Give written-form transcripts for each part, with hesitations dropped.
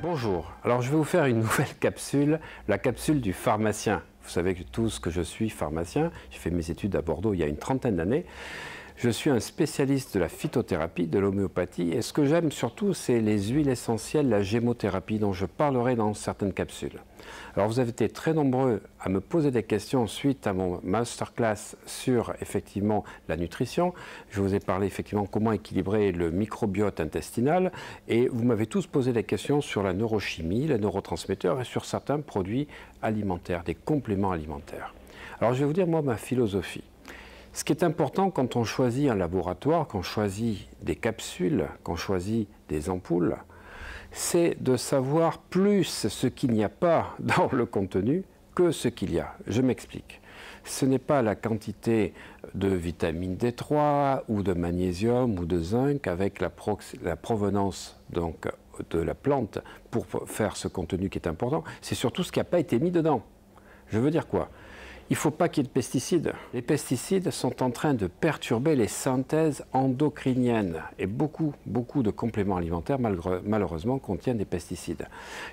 Bonjour, alors je vais vous faire une nouvelle capsule, la capsule du pharmacien. Vous savez tous que je suis pharmacien, j'ai fait mes études à Bordeaux il y a une trentaine d'années. Je suis un spécialiste de la phytothérapie, de l'homéopathie, et ce que j'aime surtout, c'est les huiles essentielles, la gémothérapie, dont je parlerai dans certaines capsules. Alors vous avez été très nombreux à me poser des questions suite à mon masterclass sur effectivement la nutrition. Je vous ai parlé effectivement comment équilibrer le microbiote intestinal, et vous m'avez tous posé des questions sur la neurochimie, les neurotransmetteurs et sur certains produits alimentaires, des compléments alimentaires. Alors je vais vous dire moi ma philosophie. Ce qui est important quand on choisit un laboratoire, quand on choisit des capsules, quand on choisit des ampoules, c'est de savoir plus ce qu'il n'y a pas dans le contenu que ce qu'il y a. Je m'explique. Ce n'est pas la quantité de vitamine D3 ou de magnésium ou de zinc avec la provenance donc, de la plante pour faire ce contenu qui est important. C'est surtout ce qui n'a pas été mis dedans. Je veux dire quoi ? Il ne faut pas qu'il y ait de pesticides. Les pesticides sont en train de perturber les synthèses endocriniennes et beaucoup de compléments alimentaires malheureusement contiennent des pesticides.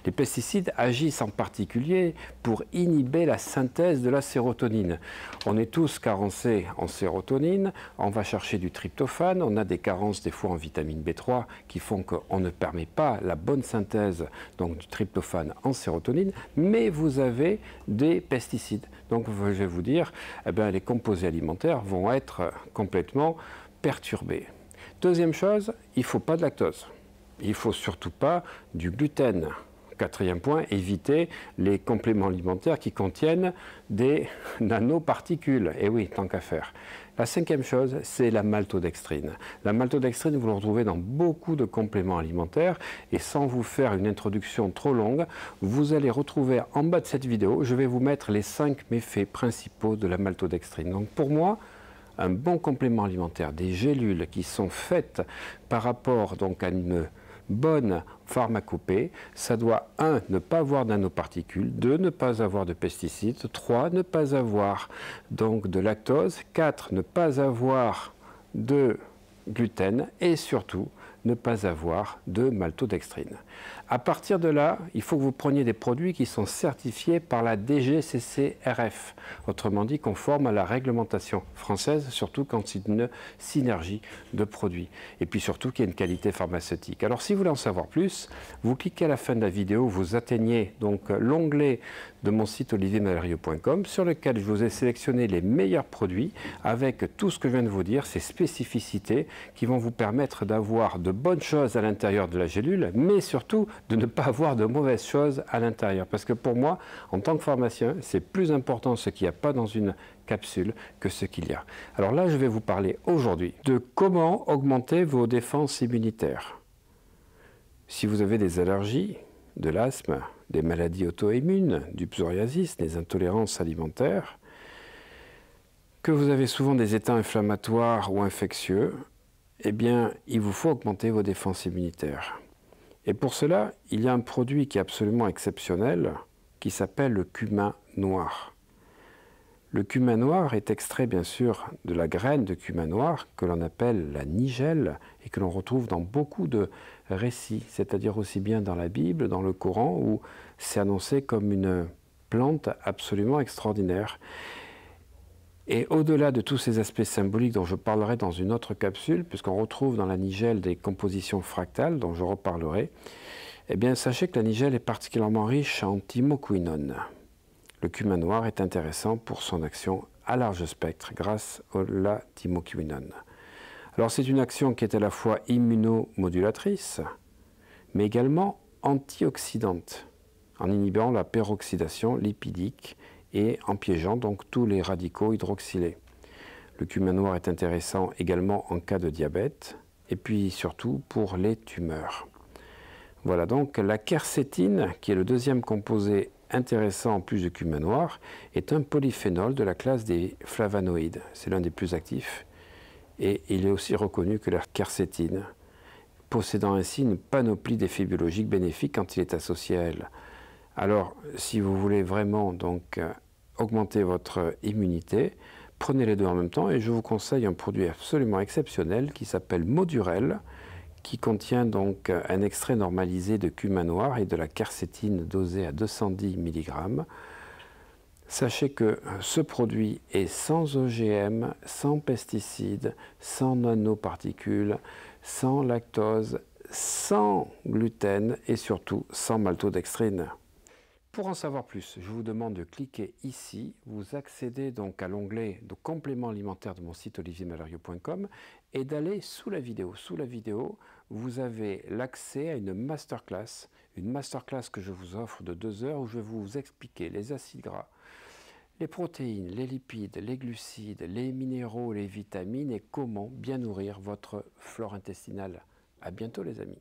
Les pesticides agissent en particulier pour inhiber la synthèse de la sérotonine. On est tous carencés en sérotonine, on va chercher du tryptophane, on a des carences des fois en vitamine B3 qui font qu'on ne permet pas la bonne synthèse donc, du tryptophane en sérotonine, mais vous avez des pesticides. Donc je vais vous dire, eh bien, les composés alimentaires vont être complètement perturbés. Deuxième chose, il ne faut pas de lactose. Il ne faut surtout pas du gluten. Quatrième point, éviter les compléments alimentaires qui contiennent des nanoparticules. Et oui, tant qu'à faire. La cinquième chose, c'est la maltodextrine. La maltodextrine, vous la retrouvez dans beaucoup de compléments alimentaires. Et sans vous faire une introduction trop longue, vous allez retrouver en bas de cette vidéo, je vais vous mettre les 5 méfaits principaux de la maltodextrine. Donc pour moi, un bon complément alimentaire, des gélules qui sont faites par rapport donc, à une bonne pharmacopée, ça doit 1. Ne pas avoir de nanoparticules, 2. Ne pas avoir de pesticides, 3. Ne pas avoir donc de lactose, 4. Ne pas avoir de gluten et surtout ne pas avoir de maltodextrine. À partir de là, il faut que vous preniez des produits qui sont certifiés par la DGCCRF, autrement dit conformes à la réglementation française, surtout quand c'est une synergie de produits. Et puis surtout qu'il y a une qualité pharmaceutique. Alors si vous voulez en savoir plus, vous cliquez à la fin de la vidéo, vous atteignez donc l'onglet de mon site oliviermalheiro.com sur lequel je vous ai sélectionné les meilleurs produits avec tout ce que je viens de vous dire, ces spécificités qui vont vous permettre d'avoir de bonnes choses à l'intérieur de la gélule, mais surtout de ne pas avoir de mauvaises choses à l'intérieur. Parce que pour moi, en tant que pharmacien, c'est plus important ce qu'il n'y a pas dans une capsule que ce qu'il y a. Alors là, je vais vous parler aujourd'hui de comment augmenter vos défenses immunitaires. Si vous avez des allergies, de l'asthme, des maladies auto-immunes, du psoriasis, des intolérances alimentaires, que vous avez souvent des états inflammatoires ou infectieux, eh bien, il vous faut augmenter vos défenses immunitaires. Et pour cela, il y a un produit qui est absolument exceptionnel, qui s'appelle le cumin noir. Le cumin noir est extrait, bien sûr, de la graine de cumin noir, que l'on appelle la nigelle, et que l'on retrouve dans beaucoup de récits, c'est-à-dire aussi bien dans la Bible, dans le Coran, où c'est annoncé comme une plante absolument extraordinaire. Et au-delà de tous ces aspects symboliques dont je parlerai dans une autre capsule, puisqu'on retrouve dans la nigelle des compositions fractales, dont je reparlerai, eh bien sachez que la nigelle est particulièrement riche en thymoquinone. Le cumin noir est intéressant pour son action à large spectre grâce à la thymoquinone. Alors c'est une action qui est à la fois immunomodulatrice, mais également antioxydante, en inhibant la peroxydation lipidique et en piégeant donc tous les radicaux hydroxylés. Le cumin noir est intéressant également en cas de diabète et puis surtout pour les tumeurs. Voilà donc la quercétine, qui est le deuxième composé intéressant en plus du cumin noir, est un polyphénol de la classe des flavonoïdes. C'est l'un des plus actifs et il est aussi reconnu que la quercétine, possédant ainsi une panoplie d'effets biologiques bénéfiques quand il est associé à elle. Alors, si vous voulez vraiment donc augmenter votre immunité, prenez les deux en même temps et je vous conseille un produit absolument exceptionnel qui s'appelle Modurel, qui contient donc un extrait normalisé de cumin noir et de la quercétine dosée à 210 mg. Sachez que ce produit est sans OGM, sans pesticides, sans nanoparticules, sans lactose, sans gluten et surtout sans maltodextrine. Pour en savoir plus, je vous demande de cliquer ici. Vous accédez donc à l'onglet de compléments alimentaires de mon site oliviermalerio.com et d'aller sous la vidéo. Sous la vidéo, vous avez l'accès à une masterclass que je vous offre de 2 heures où je vais vous expliquer les acides gras, les protéines, les lipides, les glucides, les minéraux, les vitamines et comment bien nourrir votre flore intestinale. À bientôt les amis.